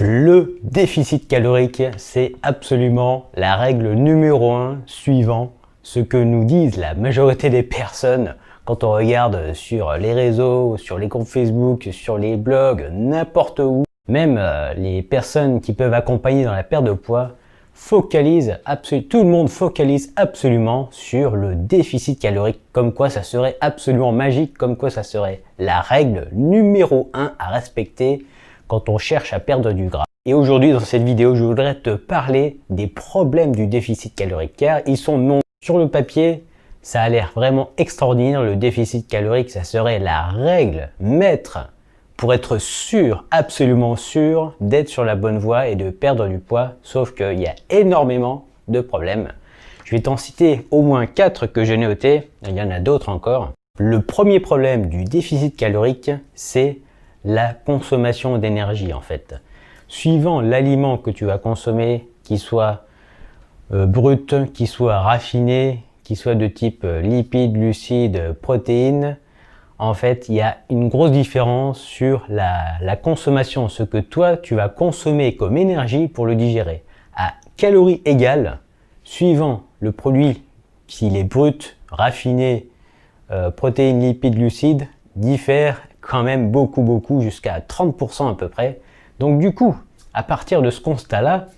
Le déficit calorique, c'est absolument la règle numéro 1 suivant ce que nous disent la majorité des personnes quand on regarde sur les réseaux, sur les groupes Facebook, sur les blogs, n'importe où. Même les personnes qui peuvent accompagner dans la perte de poids tout le monde focalise absolument sur le déficit calorique, comme quoi ça serait absolument magique, comme quoi ça serait la règle numéro 1 à respecter quand on cherche à perdre du gras. Et aujourd'hui, dans cette vidéo, je voudrais te parler des problèmes du déficit calorique, car ils sont nombreux. Sur le papier, ça a l'air vraiment extraordinaire. Le déficit calorique, ça serait la règle maître pour être sûr, absolument sûr, d'être sur la bonne voie et de perdre du poids. Sauf qu'il y a énormément de problèmes. Je vais t'en citer au moins 4 que j'ai notés. Il y en a d'autres encore. Le premier problème du déficit calorique, c'est la consommation d'énergie en fait. Suivant l'aliment que tu vas consommer, qu'il soit brut, qu'il soit raffiné, qu'il soit de type lipides, glucides, protéines, en fait il y a une grosse différence sur la consommation, ce que toi tu vas consommer comme énergie pour le digérer. À calories égales, suivant le produit, s'il est brut, raffiné, protéines, lipides, glucides, diffère quand même beaucoup, jusqu'à 30% à peu près. Donc du coup, à partir de ce constat-là,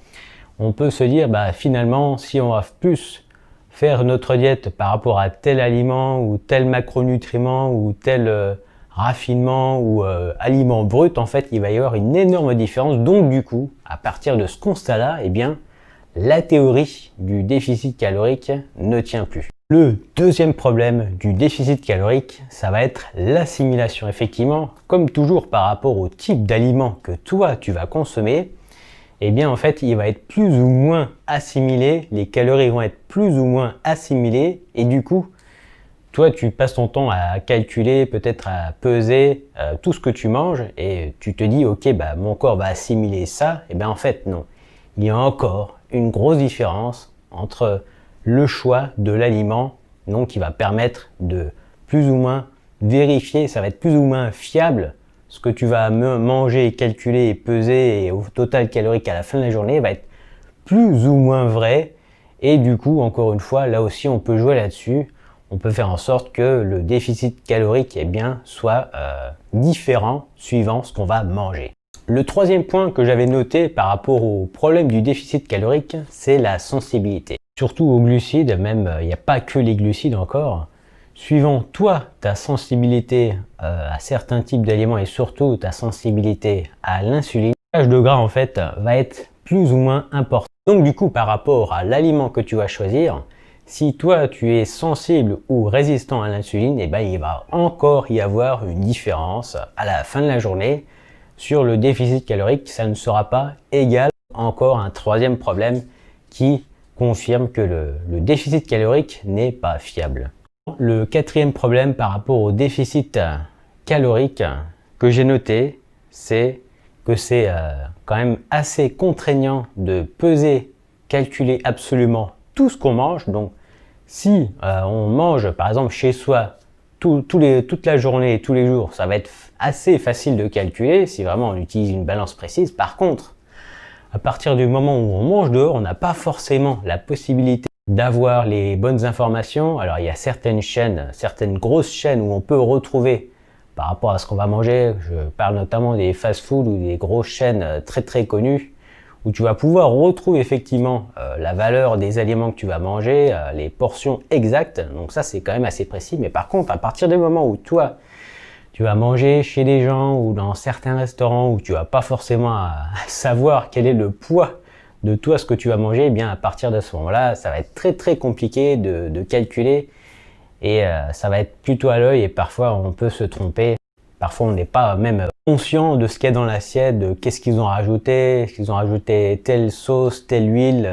on peut se dire, finalement, si on va plus faire notre diète par rapport à tel aliment ou tel macronutriment ou tel raffinement ou aliment brut, en fait, il va y avoir une énorme différence. Donc du coup, à partir de ce constat-là, eh bien, la théorie du déficit calorique ne tient plus. Le deuxième problème du déficit calorique, ça va être l'assimilation. Effectivement, comme toujours par rapport au type d'aliment que toi tu vas consommer, eh bien en fait il va être plus ou moins assimilé, les calories vont être plus ou moins assimilées et du coup, toi tu passes ton temps à calculer, peut-être à peser tout ce que tu manges et tu te dis ok mon corps va assimiler ça, et bien en fait non. Il y a encore une grosse différence entre le choix de l'aliment, donc qui va permettre de plus ou moins vérifier, ça va être plus ou moins fiable, ce que tu vas manger, calculer et peser et au total calorique à la fin de la journée va être plus ou moins vrai. Et du coup, encore une fois, là aussi on peut jouer là-dessus, on peut faire en sorte que le déficit calorique soit différent suivant ce qu'on va manger. Le troisième point que j'avais noté par rapport au problème du déficit calorique, c'est la sensibilité. Surtout aux glucides, même il n'y a pas que les glucides encore. Suivant toi, ta sensibilité à certains types d'aliments et surtout ta sensibilité à l'insuline, le de gras en fait va être plus ou moins important. Donc du coup, par rapport à l'aliment que tu vas choisir, si toi tu es sensible ou résistant à l'insuline, il va encore y avoir une différence à la fin de la journée. Sur le déficit calorique, ça ne sera pas égal. Encore un troisième problème qui confirme que le déficit calorique n'est pas fiable. Le quatrième problème par rapport au déficit calorique que j'ai noté, c'est que c'est quand même assez contraignant de peser, calculer absolument tout ce qu'on mange. Donc si on mange par exemple chez soi toute la journée et tous les jours, ça va être assez facile de calculer si vraiment on utilise une balance précise. Par contre, à partir du moment où on mange dehors, on n'a pas forcément la possibilité d'avoir les bonnes informations. Alors il y a certaines chaînes, certaines grosses chaînes où on peut retrouver par rapport à ce qu'on va manger. Je parle notamment des fast-food ou des grosses chaînes très connues où tu vas pouvoir retrouver effectivement la valeur des aliments que tu vas manger, les portions exactes. Donc ça c'est quand même assez précis. Mais par contre, à partir du moment où toi tu vas manger chez des gens ou dans certains restaurants où tu vas pas forcément savoir quel est le poids de toi ce que tu vas manger, eh bien à partir de ce moment-là, ça va être très compliqué de calculer et ça va être plutôt à l'œil et parfois on peut se tromper. Parfois on n'est pas même conscient de ce qu'il y a dans l'assiette, de qu'est-ce qu'ils ont rajouté, est-ce qu'ils ont rajouté telle sauce, telle huile,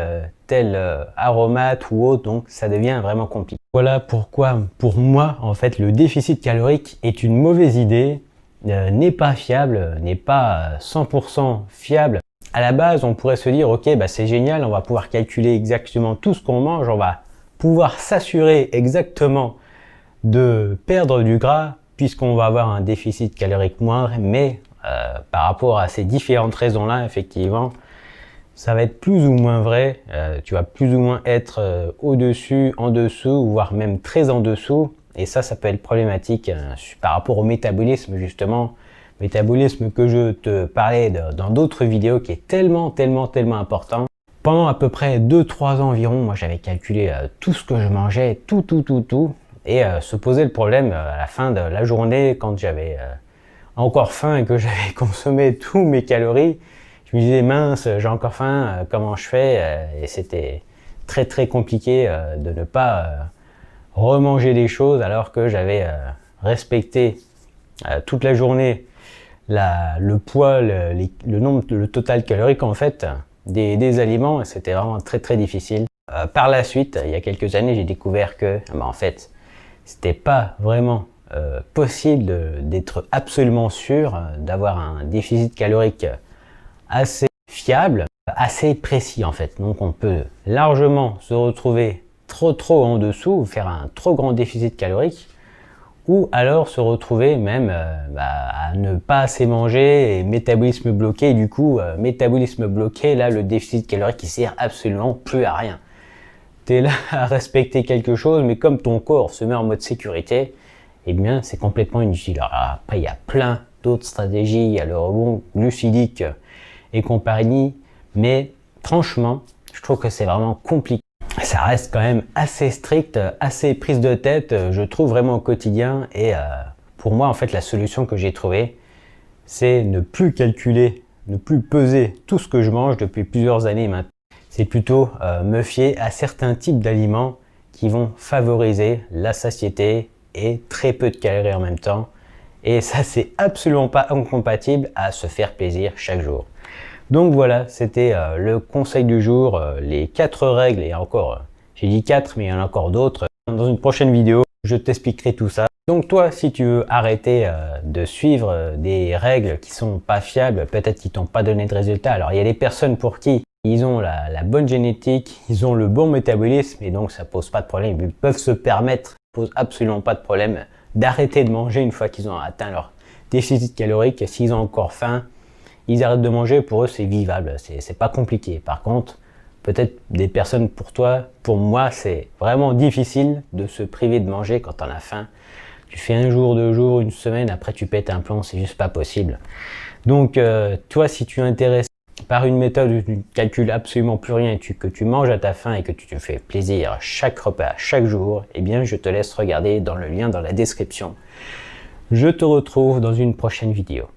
tel aromate ou autre, donc ça devient vraiment compliqué. Voilà pourquoi pour moi en fait le déficit calorique est une mauvaise idée, n'est pas fiable, n'est pas 100% fiable. À la base on pourrait se dire ok c'est génial, on va pouvoir calculer exactement tout ce qu'on mange, on va pouvoir s'assurer exactement de perdre du gras puisqu'on va avoir un déficit calorique moindre, mais par rapport à ces différentes raisons-là, effectivement, ça va être plus ou moins vrai. Tu vas plus ou moins être au-dessus, en dessous, voire même très en dessous. Et ça peut être problématique par rapport au métabolisme, justement. Métabolisme que je te parlais dans d'autres vidéos, qui est tellement important. Pendant à peu près 2-3 ans environ, moi j'avais calculé tout ce que je mangeais, tout. Et se posait le problème à la fin de la journée, quand j'avais encore faim et que j'avais consommé tous mes calories. Je me disais, mince, j'ai encore faim, comment je fais? Et c'était très compliqué de ne pas remanger des choses alors que j'avais respecté toute la journée le poids, le nombre, le total calorique en fait des aliments. C'était vraiment très difficile. Par la suite, il y a quelques années, j'ai découvert que en fait, c'était pas vraiment possible d'être absolument sûr d'avoir un déficit calorique assez fiable, assez précis en fait. Donc on peut largement se retrouver trop en dessous, faire un trop grand déficit calorique, ou alors se retrouver même à ne pas assez manger et métabolisme bloqué. Et du coup, métabolisme bloqué, là le déficit calorique il sert absolument plus à rien. Tu es là à respecter quelque chose, mais comme ton corps se met en mode sécurité, eh bien c'est complètement inutile. Alors, après il y a plein d'autres stratégies, il y a le rebond glucidique et compagnie, mais franchement, je trouve que c'est vraiment compliqué. Ça reste quand même assez strict, assez prise de tête, je trouve vraiment au quotidien. Et pour moi, en fait, la solution que j'ai trouvée, c'est ne plus calculer, ne plus peser tout ce que je mange depuis plusieurs années maintenant. C'est plutôt me fier à certains types d'aliments qui vont favoriser la satiété et très peu de calories en même temps. Et ça, c'est absolument pas incompatible à se faire plaisir chaque jour. Donc voilà, c'était le conseil du jour, les 4 règles, et encore, j'ai dit 4, mais il y en a encore d'autres. Dans une prochaine vidéo, je t'expliquerai tout ça. Donc toi, si tu veux arrêter de suivre des règles qui sont pas fiables, peut-être qui t'ont pas donné de résultats. Alors il y a des personnes pour qui ils ont la bonne génétique, ils ont le bon métabolisme, et donc ça pose pas de problème. Ils peuvent se permettre, ça pose absolument pas de problème, d'arrêter de manger une fois qu'ils ont atteint leur déficit calorique. S'ils ont encore faim, ils arrêtent de manger, pour eux c'est vivable, c'est pas compliqué. Par contre, peut-être des personnes pour toi, pour moi c'est vraiment difficile de se priver de manger quand on a faim. Tu fais un jour, 2 jours, une semaine, après tu pètes un plomb, c'est juste pas possible. Donc toi, si tu es intéressé par une méthode où tu ne calcules absolument plus rien, que tu manges à ta faim et que tu te fais plaisir chaque repas, chaque jour, eh bien je te laisse regarder dans le lien dans la description. Je te retrouve dans une prochaine vidéo.